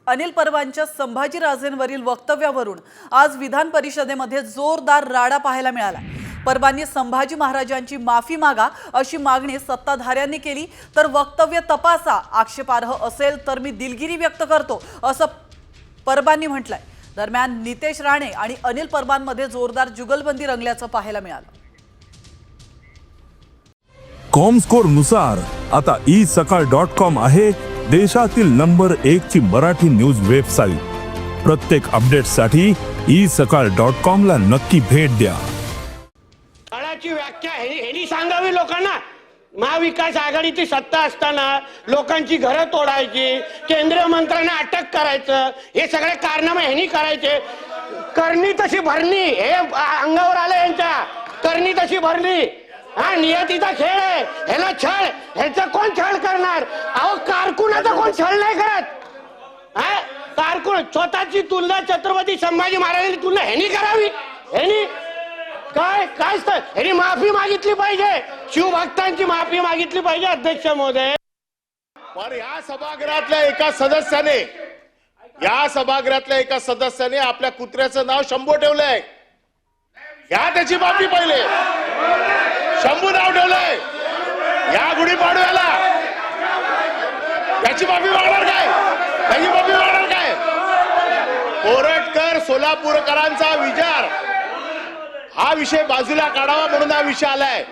अनिल परबांच्या संभाजीराजेंवरील वक्तव्यावरून आज विधान परिषदेमध्ये जोरदार राडा पाहायला मिळाला। परबांनी संभाजी महाराजांची माफी मागा अशी मागणी सत्ताधाऱ्यांनी केली, तर वक्तव्य तपासा, आक्षेपार्ह असेल तर मी दिलगिरी व्यक्त करतो असं परबांनी म्हटलंय। दरम्यान नितेश राणे आणि अनिल परबांमध्ये जोरदार जुगलबंदी रंगल्याचं पाहायला मिळालं। कॉमस्कोर नुसार आता isakal.com आहे देशातील नंबर 1 ची मराठी न्यूज वेबसाईट। प्रत्येक अपडेटसाठी isakal.com ला नक्की भेट द्या। काळाची व्याख्या ह्यांनी सांगावी लोकांना। महाविकास आघाडीची सत्ता असताना लोकांची घरं तोडायची, केंद्रीय मंत्र्यांना अटक करायचं, हे सगळे कारनामे ह्यांनी करायचे। करणी तशी भरणी हे अंगावर आलं यांच्या, करणी तशी भरली। हा नियतीचा खेळ आहे, ह्याला छळ, ह्याचा कोण छळ करणार? अहो कारकुनाचा कोण छळ नाही करत। हा कारकुन स्वतःची तुलना छत्रपती संभाजी महाराजांची तुलना ह्यांनी करावी? ह्यांनी काय काय ह्यांनी माफी मागितली पाहिजे, शिवभक्तांची माफी मागितली पाहिजे अध्यक्ष महोदय। पण या सभागृहातल्या एका सदस्याने आपल्या कुत्र्याचं नाव शंभू ठेवलंय। या त्याची माफी पहिले, शंभू नाव ठेवलंय या गुढीपाडव्याला, त्याची माफी मागणार काय? त्याची माफी मागणार काय? कोरटकर सोलापूरकरांचा विचार हा विषय बाजूला काढावा म्हणून हा विषय आलाय।